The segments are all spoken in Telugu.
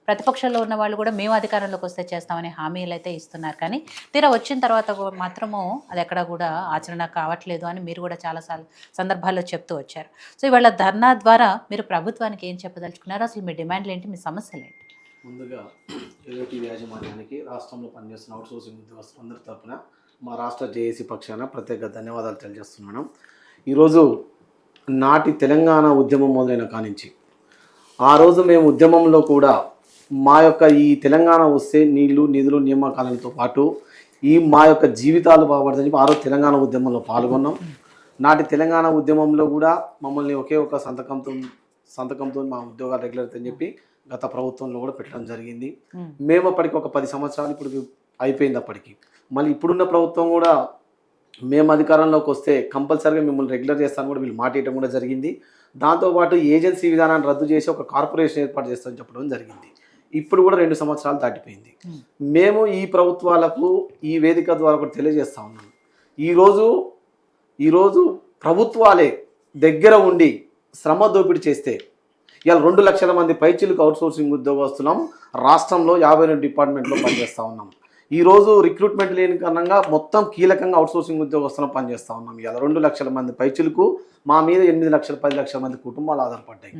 ప్రతిపక్షంలో ఉన్న వాళ్ళు కూడా మేము అధికారంలోకి వస్తే చేస్తామని హామీలు అయితే ఇస్తున్నారు. కానీ తీరా వచ్చిన తర్వాత మాత్రము అది ఎక్కడ కూడా ఆచరణ కావట్లేదు అని మీరు కూడా చాలా సందర్భాల్లో చెప్తూ వచ్చారు. సో ఇవాళ ధర్నా ద్వారా మీరు ప్రభుత్వానికి ఏం చెప్పదలుచుకున్నారు? అసలు మీ డిమాండ్లు ఏంటి, మీ సమస్యలు ఏంటి? ముందుగా ఏఐటీవీ యాజమాన్యానికి రాష్ట్రంలో పనిచేస్తున్న అవుట్సోర్సింగ్ ఉద్యోగస్తులందరి తరపున మా రాష్ట్ర జేఏసీ పక్షాన ప్రత్యేక ధన్యవాదాలు తెలియజేస్తున్నాను. ఈరోజు నాటి తెలంగాణ ఉద్యమం మొదలైన కానించి ఆ రోజు మేము ఉద్యమంలో కూడా మా యొక్క ఈ తెలంగాణ వస్తే నీళ్లు నిధులు నియామకాలతో పాటు మా యొక్క జీవితాలు బాగుపడతాయని చెప్పి ఆ రోజు తెలంగాణ ఉద్యమంలో పాల్గొన్నాం. నాటి తెలంగాణ ఉద్యమంలో కూడా మమ్మల్ని ఒకే ఒక సంతకంతో మా ఉద్యోగాలు రెగ్యులర్ అని చెప్పి గత ప్రభుత్వంలో కూడా పెట్టడం జరిగింది. మేము అప్పటికి ఒక 10 సంవత్సరాలు ఇప్పుడు అయిపోయింది. అప్పటికి మళ్ళీ ఇప్పుడున్న ప్రభుత్వం కూడా మేము అధికారంలోకి వస్తే కంపల్సరీగా మిమ్మల్ని రెగ్యులర్ చేస్తాను కూడా వీళ్ళు మాట ఇవ్వడం కూడా జరిగింది. దాంతోపాటు ఏజెన్సీ విధానాన్ని రద్దు చేసి ఒక కార్పొరేషన్ ఏర్పాటు చేస్తామని చెప్పడం జరిగింది. ఇప్పుడు కూడా 2 సంవత్సరాలు దాటిపోయింది. మేము ఈ ప్రభుత్వాలకు ఈ వేదిక ద్వారా కూడా తెలియజేస్తా ఉన్నాం. ఈరోజు ప్రభుత్వాలే దగ్గర ఉండి శ్రమ దోపిడీ చేస్తే ఇవాళ 2 లక్షల మంది పైచిలకు అవుట్సోర్సింగ్ ఉద్యోగస్తులం రాష్ట్రంలో 52 డిపార్ట్మెంట్లో పనిచేస్తూ ఉన్నాం. ఈరోజు రిక్రూట్మెంట్ లేని కారణంగా మొత్తం కీలకంగా అవుట్సోర్సింగ్ ఉద్యోగస్తులం పనిచేస్తూ ఉన్నాం. ఇవాళ 2 లక్షల మంది పైచిలకు మా మీద 8 లక్షలు 10 లక్షల మంది కుటుంబాలు ఆధారపడ్డాయి.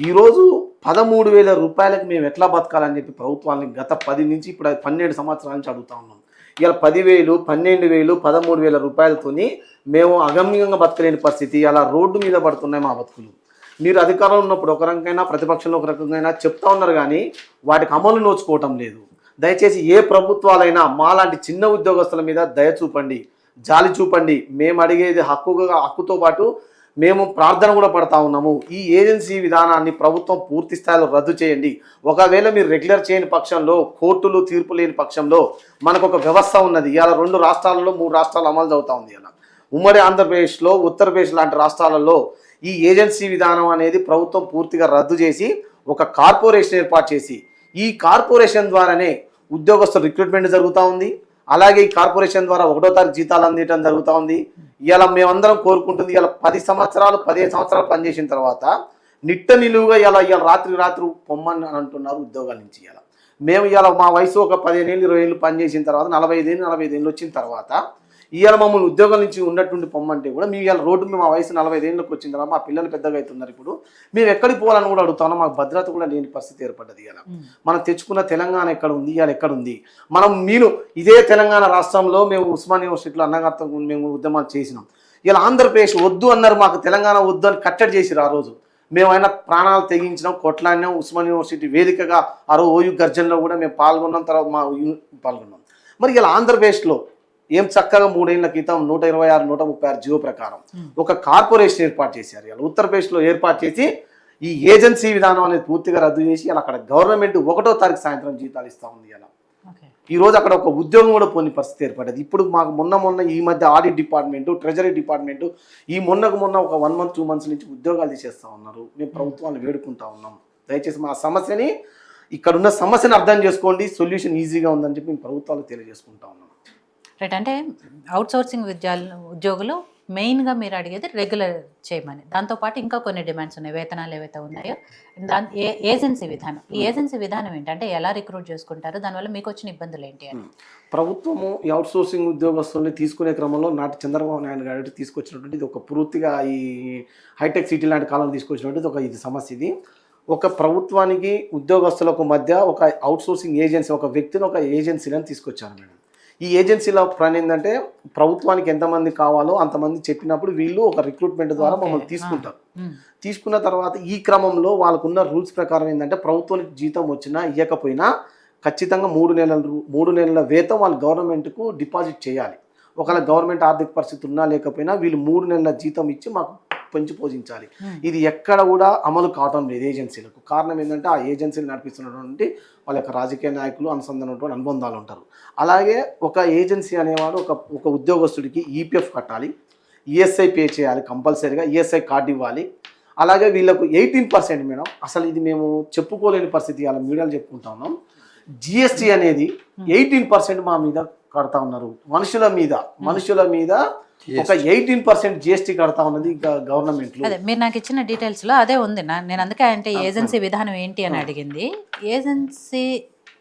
ఈరోజు 13,000 రూపాయలకు మేము ఎట్లా బతకాలని చెప్పి ప్రభుత్వాన్ని గత 10 నుంచి ఇప్పుడు 12 సంవత్సరాల నుంచి అడుగుతా ఉన్నాం. ఇవాళ 10,000, 12,000, 13,000 రూపాయలతోని మేము అగమ్యంగా బతకలేని పరిస్థితి. అలా రోడ్డు మీద పడుతున్నాయి మా బతుకులు. మీరు అధికారంలో ఉన్నప్పుడు ఒక రకంగా ప్రతిపక్షంలో ఒక రకంగా చెప్తా ఉన్నారు, కానీ వాటికి అమలు నోచుకోవటం లేదు. దయచేసి ఏ ప్రభుత్వాలైనా మాలాంటి చిన్న ఉద్యోగస్తుల మీద దయ చూపండి, జాలి చూపండి. మేము అడిగేది హక్కుతో పాటు మేము ప్రార్థన కూడా పడతా ఉన్నాము. ఈ ఏజెన్సీ విధానాన్ని ప్రభుత్వం పూర్తి స్థాయిలో రద్దు చేయండి. ఒకవేళ మీరు రెగ్యులర్ చేయని పక్షంలో, కోర్టులు తీర్పు లేని పక్షంలో మనకు ఒక వ్యవస్థ ఉన్నది. ఇవాళ 2 రాష్ట్రాలలో 3 రాష్ట్రాలు అమలు అవుతా ఉంది. ఇలా ఉమ్మడి ఆంధ్రప్రదేశ్లో, ఉత్తరప్రదేశ్ లాంటి రాష్ట్రాలలో ఈ ఏజెన్సీ విధానం అనేది ప్రభుత్వం పూర్తిగా రద్దు చేసి ఒక కార్పొరేషన్ ఏర్పాటు చేసి ఈ కార్పొరేషన్ ద్వారానే ఉద్యోగస్తుల రిక్రూట్మెంట్ జరుగుతూ ఉంది. అలాగే ఈ కార్పొరేషన్ ద్వారా 1వ తారీఖు జీతాలు అందించడం జరుగుతూ ఉంది. ఇలా మేమందరం కోరుకుంటుంది, ఇలా 10 సంవత్సరాలు 15 సంవత్సరాలు పనిచేసిన తర్వాత నిట్ట నిలువుగా ఇలా రాత్రి పొమ్మని అంటున్నారు ఉద్యోగాల నుంచి. ఇలా మేము ఇలా మా వయసు ఒక 15 ఏళ్ళు 20 ఏళ్ళు పనిచేసిన తర్వాత 45 ఏళ్ళు వచ్చిన తర్వాత ఇవాళ మమ్మల్ని ఉద్యోగం నుంచి ఉన్నట్టుండి పొమ్మంటే కూడా మేము ఇవాళ రోడ్డు మా వయసు 45 ఏళ్ళకి వచ్చిన తర్వాత మా పిల్లలు పెద్దగా అవుతున్నారు. ఇప్పుడు మేము ఎక్కడికి పోవాలని కూడా అడుగుతాం. మాకు భద్రత కూడా లేని పరిస్థితి ఏర్పడ్డది. ఇవాళ మనం తెచ్చుకున్న తెలంగాణ ఎక్కడ ఉంది, ఇవాళ ఎక్కడుంది? నేను ఇదే తెలంగాణ రాష్ట్రంలో మేము ఉస్మానియా యూనివర్సిటీలో అన్నగారితో మేము ఉద్యమాలు చేసినాం. ఇలా ఆంధ్రప్రదేశ్ వద్దు అన్నారు, మాకు తెలంగాణ వద్దు అని కట్టడి చేసిరు. ఆ రోజు మేము అయినా ప్రాణాలు తెగించినాం, కొట్లాడినాం. ఉస్మానియా యూనివర్సిటీ వేదికగా ఆ రోజు ఓయూ గర్జనలో కూడా మేము పాల్గొన్నాం. తర్వాత పాల్గొన్నాం. మరి ఇలా ఆంధ్రప్రదేశ్లో ఏం చక్కగా 3 ఏళ్ల క్రితం 126, 136 జియో ప్రకారం ఒక కార్పొరేషన్ ఏర్పాటు చేశారు. ఇలా ఉత్తరప్రదేశ్లో ఏర్పాటు చేసి ఈ ఏజెన్సీ విధానం అనేది పూర్తిగా రద్దు చేసి అలా అక్కడ గవర్నమెంట్ 1వ తారీఖు సాయంత్రం జీతాలు ఇస్తూ ఉంది. ఇలా ఈరోజు అక్కడ ఒక ఉద్యోగం కూడా పోని పరిస్థితి ఏర్పడ్డది. ఇప్పుడు మాకు మొన్న ఈ మధ్య ఆడిట్ డిపార్ట్మెంటు, ట్రెజరీ డిపార్ట్మెంటు ఈ మొన్న ఒక 1 month 2 months నుంచి ఉద్యోగాలు తీసేస్తూ ఉన్నారు. మేము ప్రభుత్వాన్ని వేడుకుంటా ఉన్నాం, దయచేసి మా సమస్యని ఇక్కడున్న సమస్యను అర్థం చేసుకోండి, సొల్యూషన్ ఈజీగా ఉందని చెప్పి మేము ప్రభుత్వాలకు తెలియజేసుకుంటా ఉన్నాం. రైట్. అంటే అవుట్సోర్సింగ్ ఉద్యోగులు మెయిన్గా మీరు అడిగేది రెగ్యులర్ చేయమని, దాంతోపాటు ఇంకా కొన్ని డిమాండ్స్ ఉన్నాయి, వేతనాలు ఏవైతే ఉన్నాయో ఏజెన్సీ విధానం. ఈ ఏజెన్సీ విధానం ఏంటంటే ఎలా రిక్రూట్ చేసుకుంటారు, దానివల్ల మీకు వచ్చిన ఇబ్బందులు ఏంటి అని? ప్రభుత్వము ఈ అవుట్సోర్సింగ్ ఉద్యోగస్తుల్ని తీసుకునే క్రమంలో నాటి చంద్రబాబు నాయుడు గారు తీసుకొచ్చినటువంటి ఇది ఒక పూర్తిగా ఈ హైటెక్ సిటీ లాంటి కాలం తీసుకొచ్చినటువంటి ఇది సమస్య. ఇది ఒక ప్రభుత్వానికి ఉద్యోగస్తులకు మధ్య ఒక అవుట్సోర్సింగ్ ఏజెన్సీ, ఒక వ్యక్తిని ఒక ఏజెన్సీలను తీసుకొచ్చారు మేడం. ఈ ఏజెన్సీల పని ఏంటంటే ప్రభుత్వానికి ఎంతమంది కావాలో అంతమంది చెప్పినప్పుడు వీళ్ళు ఒక రిక్రూట్మెంట్ ద్వారా మమ్మల్ని తీసుకుంటారు. తీసుకున్న తర్వాత ఈ క్రమంలో వాళ్ళకున్న రూల్స్ ప్రకారం ఏంటంటే ప్రభుత్వానికి జీతం వచ్చినా ఇవ్వకపోయినా ఖచ్చితంగా 3 నెలల వేతం వాళ్ళు గవర్నమెంట్కు డిపాజిట్ చేయాలి. ఒకవేళ గవర్నమెంట్ ఆర్థిక పరిస్థితి ఉన్నా లేకపోయినా వీళ్ళు 3 నెలల జీతం ఇచ్చి మాకు పెంచి పోషించాలి. ఇది ఎక్కడ కూడా అమలు కావటం లేదు ఏజెన్సీలకు. కారణం ఏంటంటే ఆ ఏజెన్సీలు నడిపిస్తున్నటువంటి వాళ్ళ యొక్క రాజకీయ నాయకులు అనుసంధానటువంటి అనుబంధాలు ఉంటారు. అలాగే ఒక ఏజెన్సీ అనేవాడు ఒక ఉద్యోగస్తుడికి ఈపీఎఫ్ కట్టాలి, ఈఎస్ఐ పే చేయాలి, కంపల్సరీగా ఈఎస్ఐ కార్డు ఇవ్వాలి. అలాగే వీళ్ళకు 18% మేడం, అసలు ఇది మేము చెప్పుకోలేని పరిస్థితి, అలా మీడియాలు చెప్పుకుంటా ఉన్నాం. జిఎస్టీ అనేది 18% మా మీద కడతా ఉన్నారు. మనుషుల మీద ఒక 18% జిఎస్టీ కడతా ఉన్నది గవర్నమెంట్. అదే మీరు నాకు ఇచ్చిన డీటెయిల్స్ లో అదే ఉంది. నేను అందుకే అంటే ఏజెన్సీ విధానం ఏంటి అని అడిగింది. ఏజెన్సీ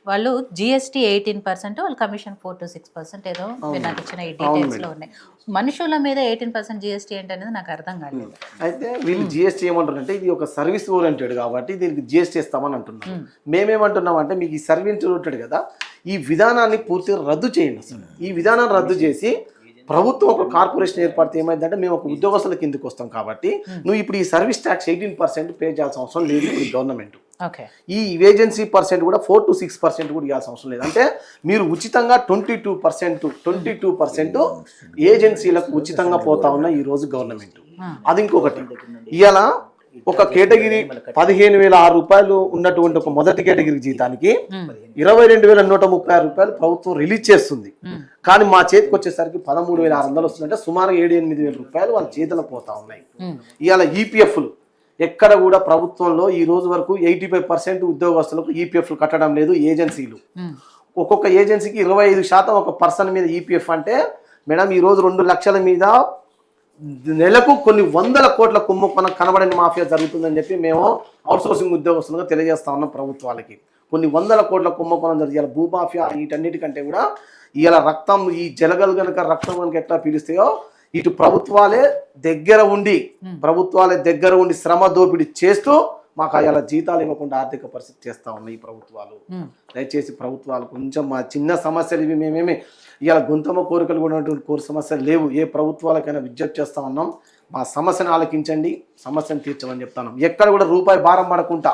వాళ్ళు జిఎస్టీ 18%, వాళ్ళు కమిషన్ 4 to 6% ఏదో మీరు నాకు ఇచ్చిన ఈ డీటెయిల్స్ లో ఉన్నాయి. మనుషుల మీద 18% జిఎస్టీ ఏంటి అనేది నాకు అర్థం కాలేదు. అయితే వీళ్ళు జిఎస్టీ ఏమంటారంటే ఇది ఒక సర్వీస్ ఓరియంటెడ్ కాబట్టి దీనికి జిఎస్టీ ఇస్తామని అంటున్నాం. మేమేమంటున్నాం అంటే మీకు ఈ సర్వీస్ ఓరియంటెడ్ కదా, ఈ విధానాన్ని పూర్తిగా రద్దు చేయండి. అసలు ఈ విధానాన్ని రద్దు చేసి ప్రభుత్వం ఒక కార్పొరేషన్ ఏర్పడితే ఏమైందంటే మేము ఒక ఉద్యోగస్తుల కిందకి వస్తాం కాబట్టి నువ్వు ఇప్పుడు ఈ సర్వీస్ ట్యాక్స్ 18% పే చేయాల్సిన అవసరం లేదు. ఇప్పుడు గవర్నమెంట్ ఈ ఏజెన్సీ పర్సెంట్ కూడా 4 to 6% కూడా ఇవ్వాల్సిన అవసరం లేదు. అంటే మీరు ఉచితంగా 22% ఏజెన్సీలకు ఉచితంగా పోతా ఉన్న ఈ రోజు గవర్నమెంట్. అది ఇంకొకటి, ఇవాళ ఒక కేటగిరీ 15,006 రూపాయలు ఉన్నటువంటి ఒక మొదటి కేటగిరీ జీతానికి 22,136 రూపాయలు ప్రభుత్వం రిలీజ్ చేస్తుంది. కానీ మా చేతికి వచ్చేసరికి 13,600 వస్తుందంటే సుమారు 7-8 రూపాయలు వాళ్ళ చేతిలో పోతా ఉన్నాయి. ఇవాళ ఈపీఎఫ్లు ఎక్కడ కూడా ప్రభుత్వంలో ఈ రోజు వరకు 85% ఉద్యోగస్తులకు ఈపీఎఫ్లు కట్టడం లేదు. ఏజెన్సీలు ఒక్కొక్క ఏజెన్సీకి 25% ఒక పర్సన్ మీద ఈపీఎఫ్ అంటే మేడం ఈ రోజు 2 లక్షల మీద నెలకు కొన్ని వందల కోట్ల కుంభకోణం కనబడని మాఫియా జరుగుతుందని చెప్పి మేము అవుట్సోర్సింగ్ ఉద్యోగస్తులుగా తెలియజేస్తా ఉన్నాం ప్రభుత్వాలకి. కొన్ని వందల కోట్ల కుంభకోణం జరిగే భూమాఫియా వీటన్నిటికంటే కూడా ఇవాళ రక్తం ఈ జలగలు కనుక రక్తం కనుక ఎట్లా పీలుస్తాయో ఇటు ప్రభుత్వాలే దగ్గర ఉండి శ్రమ దోపిడీ చేస్తూ మాకు అలా జీతాలు ఇవ్వకుండా ఆర్థిక పరిస్థితి చేస్తూ ఉన్నాయి ఈ ప్రభుత్వాలు. దయచేసి ప్రభుత్వాలు కొంచెం మా చిన్న సమస్యలు ఇవి మేమేమి ఇవాళ గొంతమ కోరికలు కూడా కోరి సమస్యలు లేవు. ఏ ప్రభుత్వాలకైనా విజ్ఞప్తి చేస్తా ఉన్నాం, మా సమస్యను ఆలకించండి, సమస్యను తీర్చమని చెప్తాను. ఎక్కడ కూడా రూపాయి భారం పడకుండా,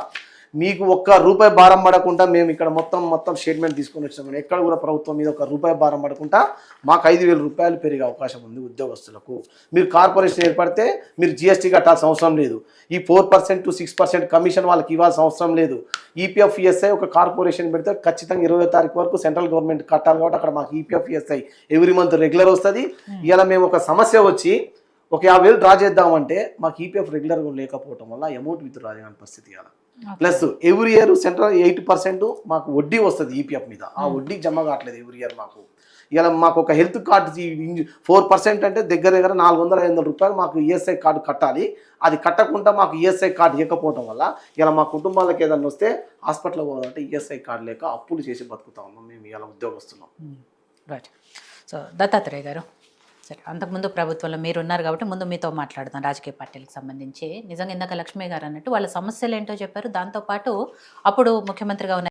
మీకు ఒక్క రూపాయి భారం పడకుండా మేము ఇక్కడ మొత్తం స్టేట్మెంట్ తీసుకొని వచ్చాము. ఎక్కడ కూడా ప్రభుత్వం మీద ఒక రూపాయి భారం పడకుండా మాకు 5,000 రూపాయలు పెరిగే అవకాశం ఉంది ఉద్యోగస్తులకు. మీరు కార్పొరేషన్ ఏర్పడితే మీరు జిఎస్టీ కట్టాల్సిన అవసరం లేదు. ఈ 4% to 6% కమిషన్ వాళ్ళకి ఇవ్వాల్సిన అవసరం లేదు. ఈపీఎఫ్ ఈఎస్ఐ ఒక కార్పొరేషన్ పెడితే ఖచ్చితంగా 20వ తారీఖు వరకు సెంట్రల్ గవర్నమెంట్ కట్టాలి కాబట్టి అక్కడ మాకు EPF ESI every month regular వస్తుంది. ఇలా మేము ఒక సమస్య వచ్చి ఒక 50,000 డ్రా చేద్దామంటే మాకు ఈపీఎఫ్ రెగ్యులర్గా లేకపోవడం వల్ల అమౌంట్ విత్ డ్రా చేయని పరిస్థితి. ఇలా ప్లస్ ఎవ్రీ ఇయర్ సెంట్రల్ 8% మాకు వడ్డీ వస్తుంది ఈపీఎఫ్ మీద. ఆ వడ్డీ జమ కావట్లేదు ఎవ్రీ ఇయర్ మాకు. ఇలా మాకు ఒక హెల్త్ కార్డు 4% అంటే దగ్గర 400-500 రూపాయలు మాకు ఈఎస్ఐ కార్డు కట్టాలి. అది కట్టకుండా మాకు ఈఎస్ఐ కార్డు ఇవ్వకపోవడం వల్ల ఇలా మా కుటుంబాలకు ఏదైనా వస్తే హాస్పిటల్ పోవాలంటే ఈఎస్ఐ కార్డు లేక అప్పులు చేసి బతుకుతా ఉన్నాం మేము ఇలా ఉద్యోగస్తున్నాం. రైట్. సో దత్తాత్రేయ గారు, సరే అంతకుముందు ప్రభుత్వంలో మీరు ఉన్నారు కాబట్టి ముందు మీతో మాట్లాడదాం రాజకీయ పార్టీలకు సంబంధించి. నిజంగా ఇందాక లక్ష్మీ గారు అన్నట్టు వాళ్ళ సమస్యలు ఏంటో చెప్పారు. దాంతోపాటు అప్పుడు ముఖ్యమంత్రిగా ఉన్న